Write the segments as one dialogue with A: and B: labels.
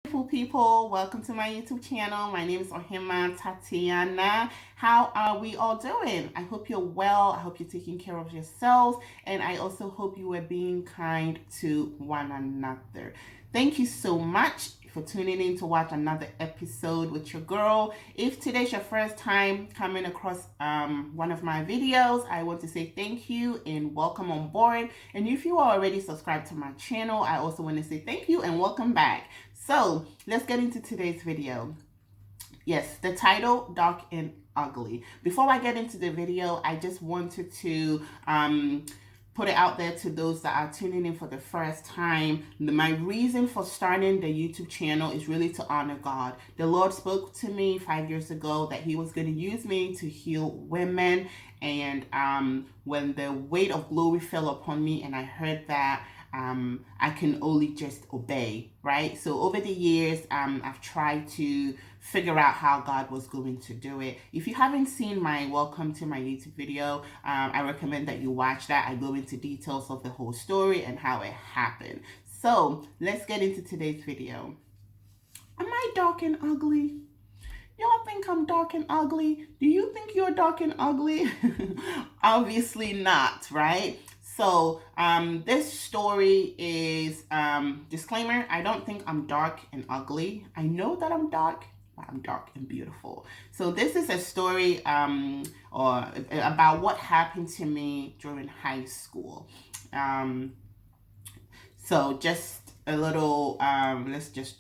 A: Beautiful people, welcome to my YouTube channel. My name is Ohima Tatiana. How are we all doing? I hope you're well. I hope you're taking care of yourselves, and I also hope you are being kind to one another. Thank you so much for tuning in to watch another episode with your girl. If today's your first time coming across one of my videos, I want to say thank you and welcome on board. And if you are already subscribed to my channel, I also want to say thank you and welcome back. So let's get into today's video. Yes, the title, Dark and Ugly. Before I get into the video, I just wanted to put it out there to those that are tuning in for the first time. My reason for starting the YouTube channel is really to honor God. The Lord spoke to me 5 years ago that He was going to use me to heal women. And when the weight of glory fell upon me and I heard that, I can only just obey, right? So over the years, I've tried to figure out how God was going to do it. If you haven't seen my welcome to my YouTube video, I recommend that you watch that. I go into details of the whole story and how it happened. So let's get into today's video. Am I dark and ugly? Y'all think I'm dark and ugly? Do you think you're dark and ugly? Obviously not, right? So this story is, disclaimer, I don't think I'm dark and ugly. I know that I'm dark, but I'm dark and beautiful. So this is a story or about what happened to me during high school. So just a little, let's just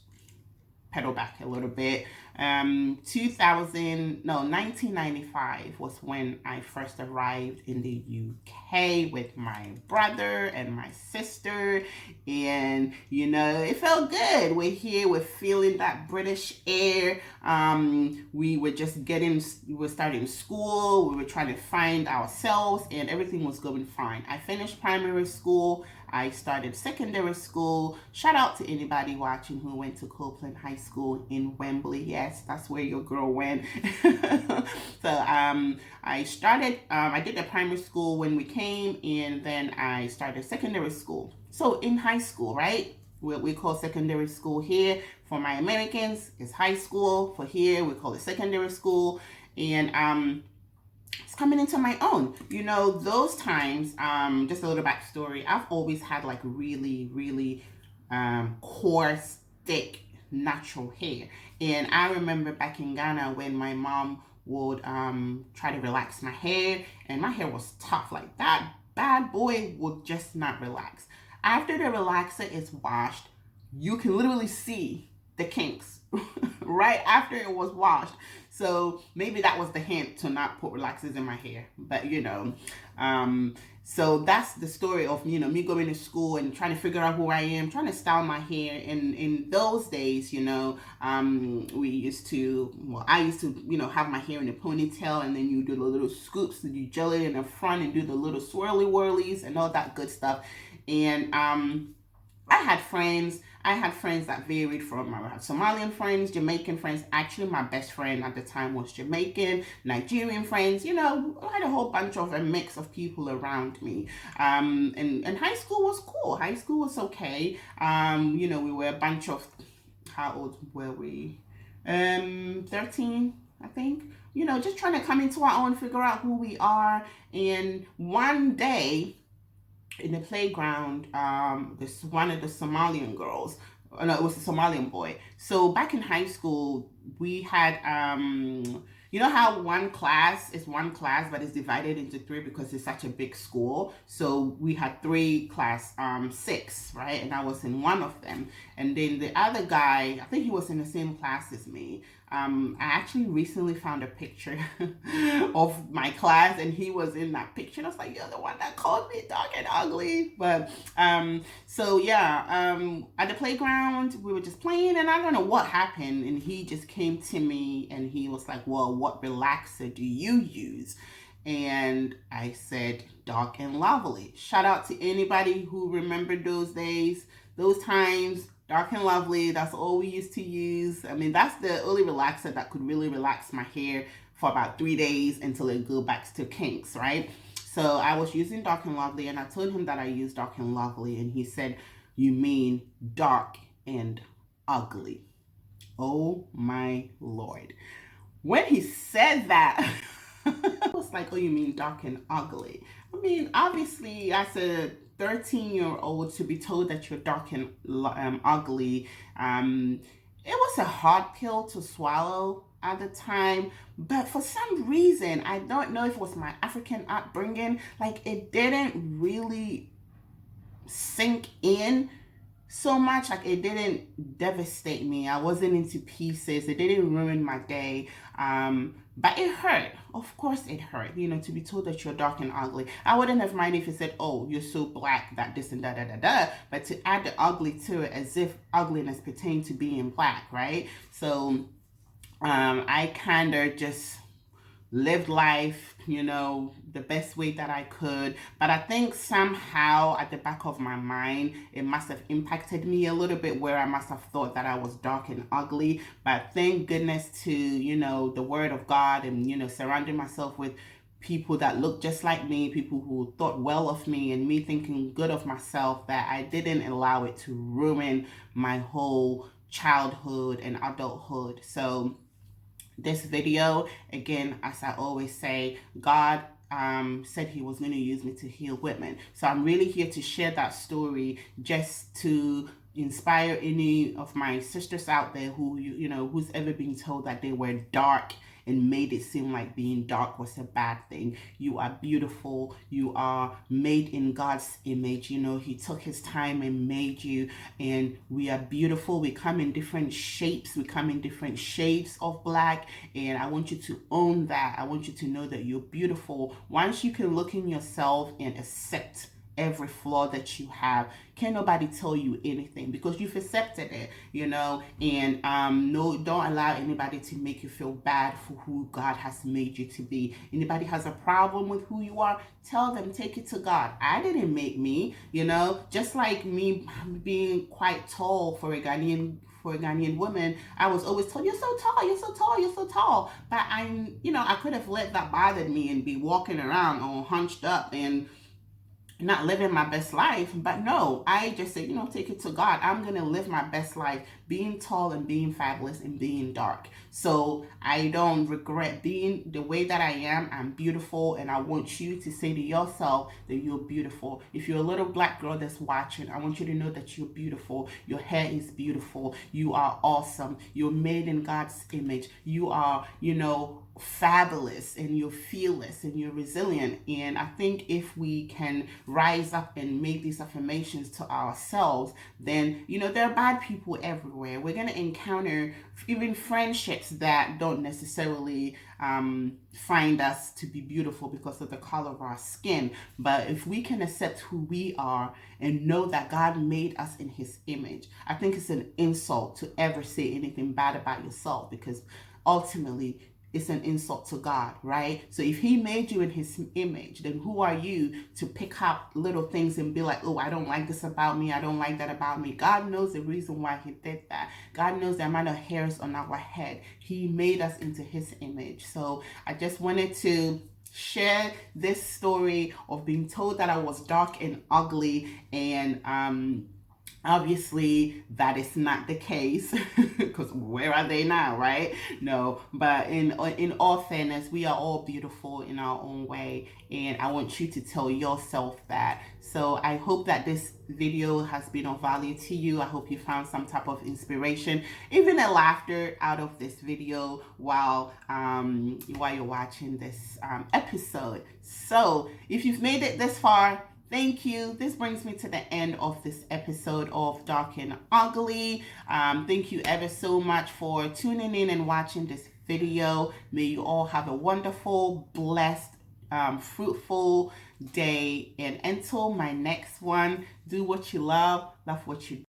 A: pedal back a little bit. 1995 was when I first arrived in the UK with my brother and my sister, and you know, it felt good. We're here, we're feeling that British air. We were starting school, we were trying to find ourselves, and everything was going fine. I finished primary school, I started secondary school. Shout out to anybody watching who went to Copeland High School in Wembley. Yes, that's where your girl went. So I did the primary school when we came, and then I started secondary school. So in high school, right? What we call secondary school here for my Americans is high school. For here, we call it secondary school. And it's coming into my own. You know, those times, just a little backstory, I've always had like really coarse, thick, natural hair. And I remember back in Ghana when my mom would try to relax my hair, and my hair was tough. Like that bad boy would just not relax. After the relaxer is washed, you can literally see the kinks right after it was washed. So maybe that was the hint to not put relaxers in my hair. But you know, so that's the story of, you know, me going to school and trying to figure out who I am, trying to style my hair. And in those days, you know, I used to, you know, have my hair in a ponytail, and then you do the little scoops and you gel it in the front and do the little swirly whirlies and all that good stuff. And I had friends that varied from, I had Somalian friends, Jamaican friends. Actually, my best friend at the time was Jamaican, Nigerian friends. You know, I had a whole bunch of a mix of people around me. And high school was cool. High school was okay. You know, we were a bunch of, how old were we? 13, I think. You know, just trying to come into our own, figure out who we are. And one day, in the playground, one of the Somalian girls, no, it was a Somalian boy. So back in high school, we had, you know how one class is one class, but it's divided into three because it's such a big school. So we had class 6, right? And I was in one of them. And then the other guy, I think he was in the same class as me. I actually recently found a picture of my class, and he was in that picture. And I was like, you're the one that called me dark and ugly. But so yeah, at the playground, we were just playing, and I don't know what happened. And he just came to me and he was like, well, what relaxer do you use? And I said, Dark and Lovely. Shout out to anybody who remembered those days, those times. Dark and Lovely, that's all we used to use. I mean, that's the only relaxer that could really relax my hair for about 3 days until it go back to kinks, right? So I was using Dark and Lovely, and I told him that I used Dark and Lovely, and he said, you mean dark and ugly? Oh my Lord. When he said that, I was like, oh, you mean dark and ugly? I mean, obviously, as a 13-year-old, to be told that you're dark and ugly, it was a hard pill to swallow at the time. But for some reason, I don't know if it was my African upbringing, like it didn't really sink in so much. Like it didn't devastate me. I wasn't into pieces. It didn't ruin my day. But it hurt. Of course it hurt, to be told that you're dark and ugly. I wouldn't have minded if it said, oh, you're so black that this and da da da da. But to add the ugly to it, as if ugliness pertained to being black, right? So I kind of just lived life, the best way that I could. But I think somehow at the back of my mind, it must have impacted me a little bit, where I must have thought that I was dark and ugly. But thank goodness to, the word of God, and, surrounding myself with people that look just like me, people who thought well of me, and me thinking good of myself, that I didn't allow it to ruin my whole childhood and adulthood. So this video, again, as I always say, God said he was going to use me to heal women. So I'm really here to share that story, just to inspire any of my sisters out there who, who's ever been told that they were dark and made it seem like being dark was a bad thing. You are beautiful. You are made in God's image. He took his time and made you, and we are beautiful. We come in different shapes. We come in different shades of black, and I want you to own that. I want you to know that you're beautiful. Once you can look in yourself and accept every flaw that you have, can't nobody tell you anything, because you've accepted it, and no, don't allow anybody to make you feel bad for who God has made you to be. Anybody has a problem with who you are, tell them, take it to God. I didn't make me, just like me being quite tall for a Ghanaian woman, I was always told, you're so tall, you're so tall, you're so tall. But I could have let that bother me and be walking around all hunched up and not living my best life. But no, I just said, take it to God. I'm going to live my best life being tall and being fabulous and being dark. So I don't regret being the way that I am. I'm beautiful, and I want you to say to yourself that you're beautiful. If you're a little black girl that's watching, I want you to know that you're beautiful. Your hair is beautiful. You are awesome. You're made in God's image. You are, fabulous, and you're fearless, and you're resilient. And I think if we can rise up and make these affirmations to ourselves, then there are bad people everywhere. We're going to encounter even friendships that don't necessarily find us to be beautiful because of the color of our skin. But if we can accept who we are and know that God made us in his image, I think it's an insult to ever say anything bad about yourself, because ultimately it's an insult to God, right? So if he made you in his image, then who are you to pick up little things and be like, oh, I don't like this about me, I don't like that about me. God knows the reason why he did that. God knows the amount of hairs on our head. He made us into his image. So I just wanted to share this story of being told that I was dark and ugly, and obviously that is not the case, because where are they now, right? No, but in all fairness, we are all beautiful in our own way, and I want you to tell yourself that. So I hope that this video has been of value to you. I hope you found some type of inspiration, even a laughter out of this video while you're watching this episode. So if you've made it this far, thank you. This brings me to the end of this episode of Dark and Ugly. Thank you ever so much for tuning in and watching this video. May you all have a wonderful, blessed, fruitful day. And until my next one, do what you love what you do.